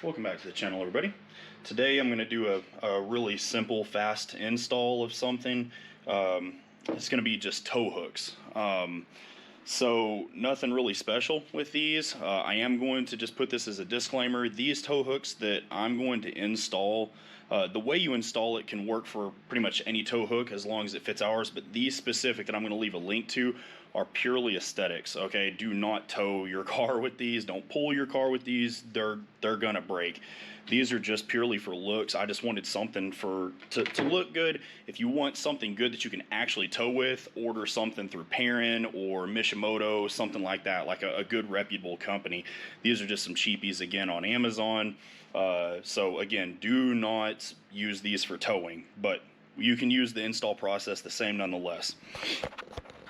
Welcome back to the channel, everybody. Today I'm going to do a really simple, fast install of something. It's going to be just tow hooks. So nothing really special with these. I am going to just put this as a disclaimer. These tow hooks that I'm going to install, the way you install it can work for pretty much any tow hook as long as it fits ours, but these specific that I'm going to leave a link to are purely aesthetics. Okay, do not tow your car with these. Don't pull your car with these. They're gonna break. These are just purely for looks. I just wanted something to look good. If you want something good that you can actually tow with, order something through Perrin or Mishimoto, something like that, like a good reputable company. These are just some cheapies again on Amazon. So again, do not use these for towing, but you can use the install process the same nonetheless.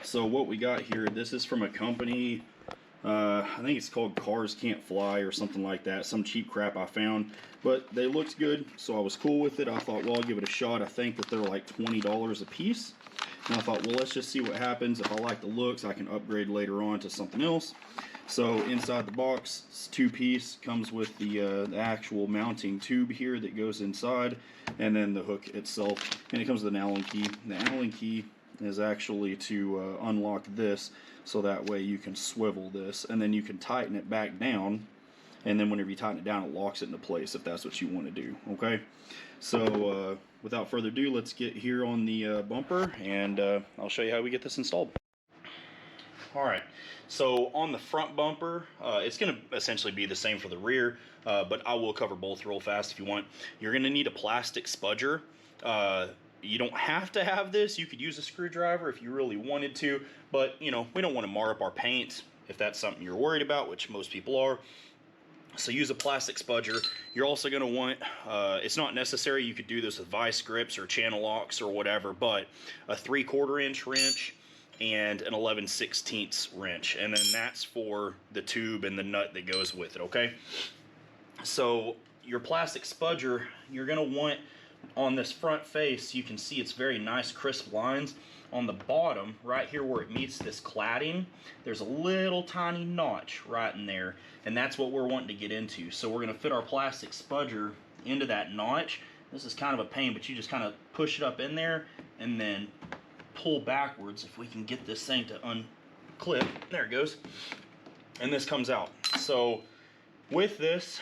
So what we got here, this is from a company, I think it's called Cars Can't Fly or something like that, some cheap crap I found, but they looked good, so I was cool with it. I thought, well, I'll give it a shot. I think that they're like $20 a piece, and I thought, well, let's just see what happens. If I like the looks, I can upgrade later on to something else. So inside the box, it's two-piece, comes with the actual mounting tube here that goes inside, and then the hook itself, and it comes with an Allen key. The Allen key is actually to unlock this, so that way you can swivel this and then you can tighten it back down, and then whenever you tighten it down it locks it into place if that's what you want to do. Okay, so without further ado, let's get here on the bumper, and I'll show you how we get this installed. Alright, so on the front bumper, it's going to essentially be the same for the rear, but I will cover both real fast if you want. You're going to need a plastic spudger. You don't have to have this. You could use a screwdriver if you really wanted to, but you know, we don't want to mar up our paint if that's something you're worried about, which most people are. So use a plastic spudger. You're also going to want, it's not necessary, you could do this with vice grips or channel locks or whatever, but a 3/4 inch wrench and an 11/16 wrench, and then that's for the tube and the nut that goes with it. Okay, so your plastic spudger, you're going to want, on this front face, you can see it's very nice crisp lines. On the bottom, right here where it meets this cladding, there's a little tiny notch right in there, and that's what we're wanting to get into. So we're going to fit our plastic spudger into that notch. This is kind of a pain, but you just kind of push it up in there and then pull backwards. If we can get this thing to unclip, there it goes, and this comes out. So with this,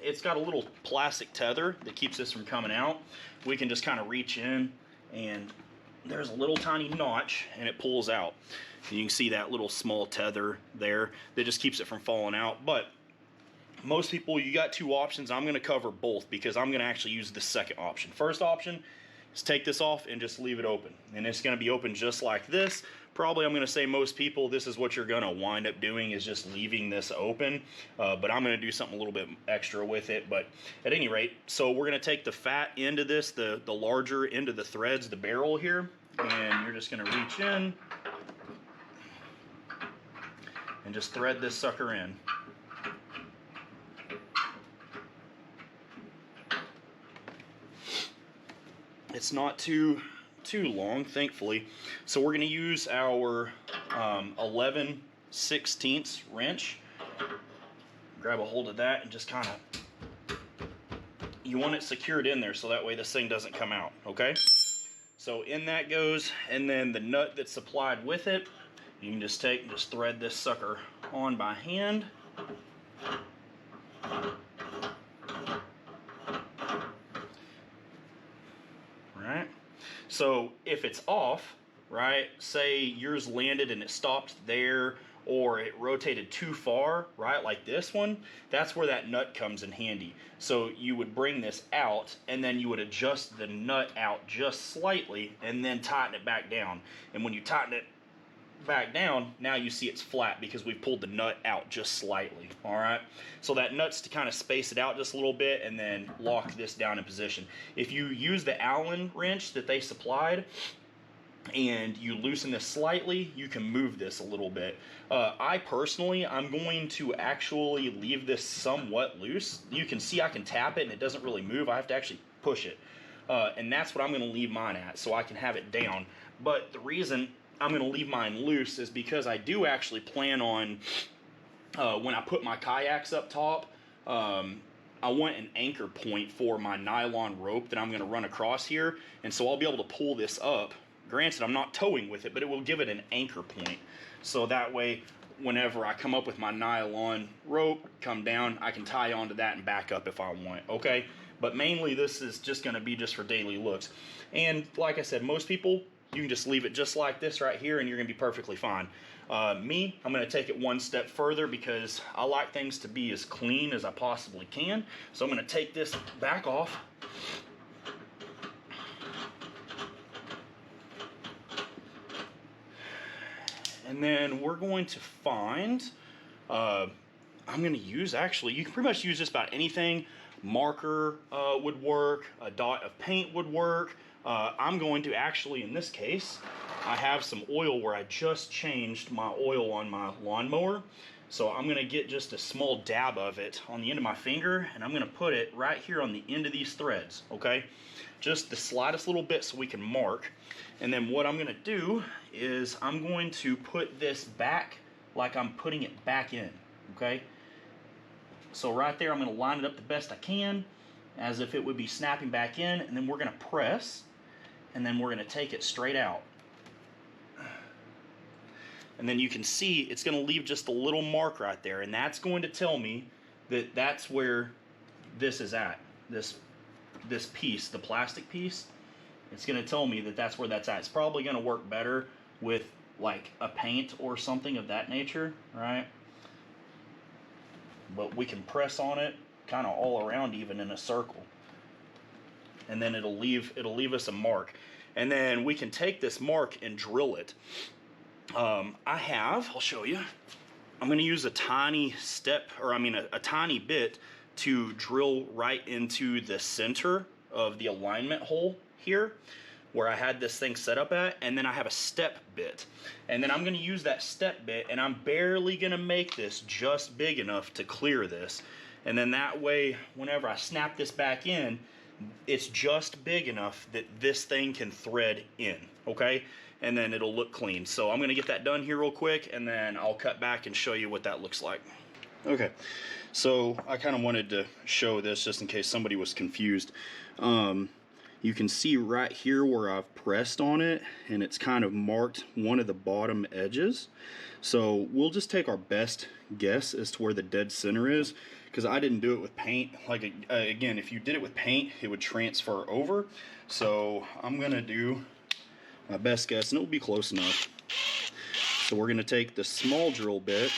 it's got a little plastic tether that keeps this from coming out. We can just kind of reach in, and there's a little tiny notch, and it pulls out. You can see that little small tether there that just keeps it from falling out. But most people, you got two options. I'm going to cover both because I'm going to actually use the second option. First option is take this off and just leave it open, and it's going to be open just like this. Probably, I'm going to say most people, this is what you're going to wind up doing, is just leaving this open, but I'm going to do something a little bit extra with it. But at any rate, so we're going to take the fat end of this, the larger end of the threads, the barrel here, and you're just going to reach in and just thread this sucker in. It's not too long, thankfully. So we're going to use our 11/16 wrench. Grab a hold of that and just kind of, you want it secured in there so that way this thing doesn't come out. Okay, so in that goes, and then the nut that's supplied with it, you can just take and just thread this sucker on by hand. Right, so if it's off, right, say yours landed and it stopped there, or it rotated too far, right, like this one, that's where that nut comes in handy. So you would bring this out, and then you would adjust the nut out just slightly, and then tighten it back down. And when you tighten it back down, now you see it's flat because we've pulled the nut out just slightly. All right, so that nut's to kind of space it out just a little bit and then lock this down in position. If you use the Allen wrench that they supplied and you loosen this slightly, you can move this a little bit. I personally, I'm going to actually leave this somewhat loose. You can see I can tap it and it doesn't really move. I have to actually push it, and that's what I'm going to leave mine at, so I can have it down. But the reason I'm going to leave mine loose is because I do actually plan on, when I put my kayaks up top, I want an anchor point for my nylon rope that I'm going to run across here, and so I'll be able to pull this up. Granted, I'm not towing with it, but it will give it an anchor point. So that way, whenever I come up with my nylon rope, come down, I can tie onto that and back up if I want, okay? But mainly this is just going to be just for daily looks. And like I said, most people, you can just leave it just like this right here and you're going to be perfectly fine. Me, I'm going to take it one step further because I like things to be as clean as I possibly can. So I'm going to take this back off. And then we're going to find, I'm going to use, actually, you can pretty much use just about anything. Marker would work, a dot of paint would work. I'm going to actually, in this case, I have some oil where I just changed my oil on my lawnmower. So I'm going to get just a small dab of it on the end of my finger, and I'm going to put it right here on the end of these threads, okay? Just the slightest little bit so we can mark. And then what I'm going to do is I'm going to put this back like I'm putting it back in, okay? So right there, I'm going to line it up the best I can, as if it would be snapping back in, and then we're going to press, and then we're going to take it straight out. And then you can see it's going to leave just a little mark right there, and that's going to tell me that that's where this is at, this piece, the plastic piece. It's going to tell me that that's where that's at. It's probably going to work better with like a paint or something of that nature, right? But we can press on it kind of all around, even in a circle, and then it'll leave us a mark. And then we can take this mark and drill it. I'll show you. I'm going to use a tiny a tiny bit to drill right into the center of the alignment hole here where I had this thing set up at, and then I have a step bit, and then I'm going to use that step bit, and I'm barely going to make this just big enough to clear this, and then that way whenever I snap this back in, it's just big enough that this thing can thread in, okay? And then it'll look clean. So I'm going to get that done here real quick, and then I'll cut back and show you what that looks like. Okay, so I kind of wanted to show this just in case somebody was confused. You can see right here where I've pressed on it, and it's kind of marked one of the bottom edges. So we'll just take our best guess as to where the dead center is, because I didn't do it with paint. Like, again, if you did it with paint, it would transfer over. So I'm going to do my best guess, and it will be close enough. So we're going to take the small drill bit,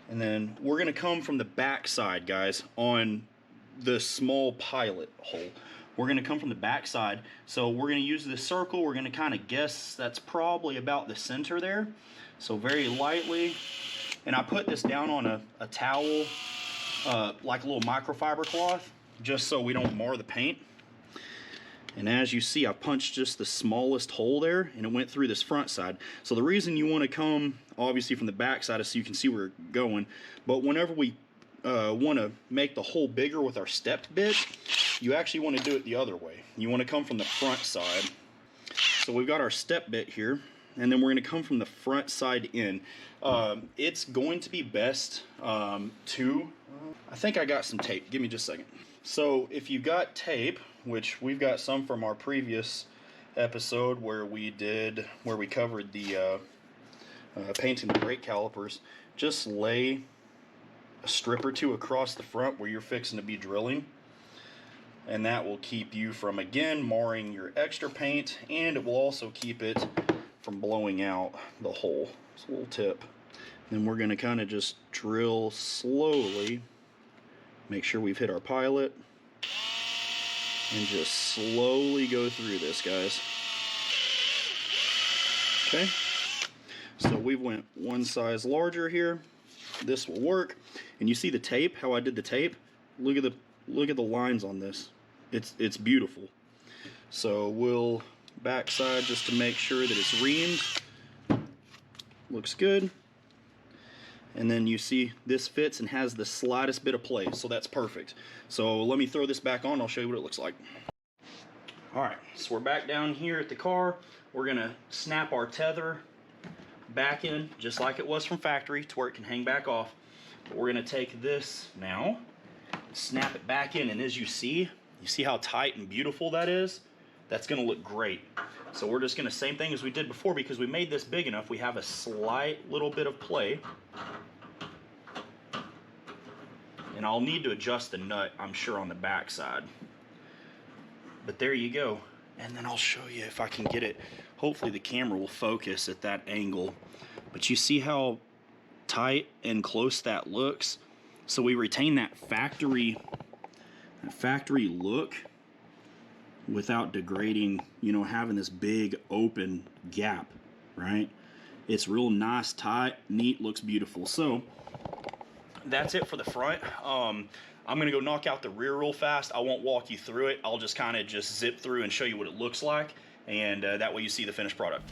and then we're going to come from the back side, guys, on the small pilot hole. We're going to come from the back side. So we're going to use this circle. We're going to kind of guess that's probably about the center there. So very lightly. And I put this down on a towel, like a little microfiber cloth, just so we don't mar the paint. And as you see, I punched just the smallest hole there, and it went through this front side. So the reason you want to come, obviously, from the back side is so you can see where we're going. But whenever we want to make the hole bigger with our stepped bit, you actually want to do it the other way. You want to come from the front side. So we've got our step bit here, and then we're going to come from the front side in. It's going to be best I think I got some tape. Give me just a second. So if you got tape, which we've got some from our previous episode where we covered the painting the brake calipers, just lay a strip or two across the front where you're fixing to be drilling, and that will keep you from, again, marring your extra paint, and it will also keep it from blowing out the hole. It's a little tip. Then we're going to kind of just drill slowly, make sure we've hit our pilot, and just slowly go through this, guys. Okay, so we went one size larger here. This will work. And you see the tape, how I did the tape? Look at the lines on this. It's beautiful. So we'll backside just to make sure that it's reamed. Looks good. And then you see this fits and has the slightest bit of play, so that's perfect. So let me throw this back on, I'll show you what it looks like. Alright, so we're back down here at the car. We're gonna snap our tether back in just like it was from factory to where it can hang back off. But we're gonna take this now, snap it back in, and as you see how tight and beautiful that is? That's gonna look great. So we're just gonna, same thing as we did before, because we made this big enough, we have a slight little bit of play. And I'll need to adjust the nut, I'm sure, on the back side. But there you go. And then I'll show you if I can get it. Hopefully the camera will focus at that angle. But you see how tight and close that looks? So we retain that factory look without degrading, you know, having this big open gap, right? It's real nice, tight, neat, looks beautiful. So that's it for the front. I'm gonna go knock out the rear real fast. I won't walk you through it. I'll just kind of just zip through and show you what it looks like, and that way you see the finished product.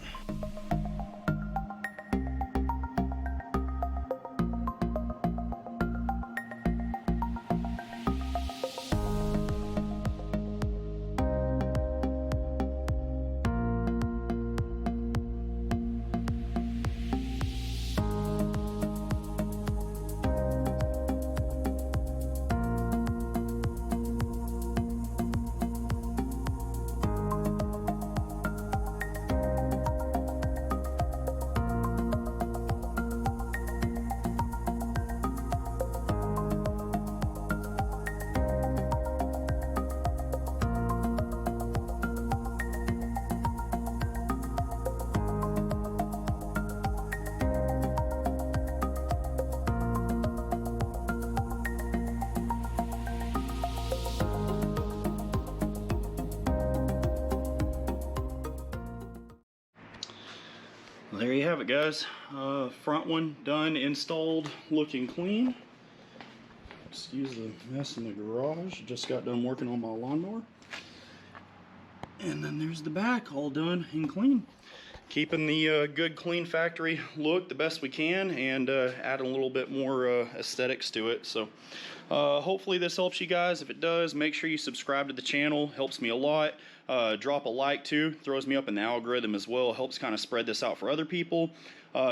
There you have it, guys. Front one done, installed, looking clean. Excuse the mess in the garage. Just got done working on my lawnmower. And then there's the back, all done and clean. Keeping the good, clean factory look the best we can, and adding a little bit more aesthetics to it. So hopefully this helps you guys. If it does, make sure you subscribe to the channel. Helps me a lot. Drop a like too. Throws me up in the algorithm as well. Helps kind of spread this out for other people.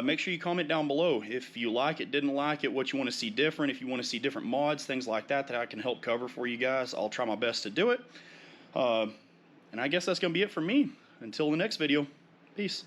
Make sure you comment down below if you like it, didn't like it, what you want to see different, if you want to see different mods, things like that I can help cover for you guys. I'll try my best to do it. And I guess that's going to be it for me. Until the next video. Peace.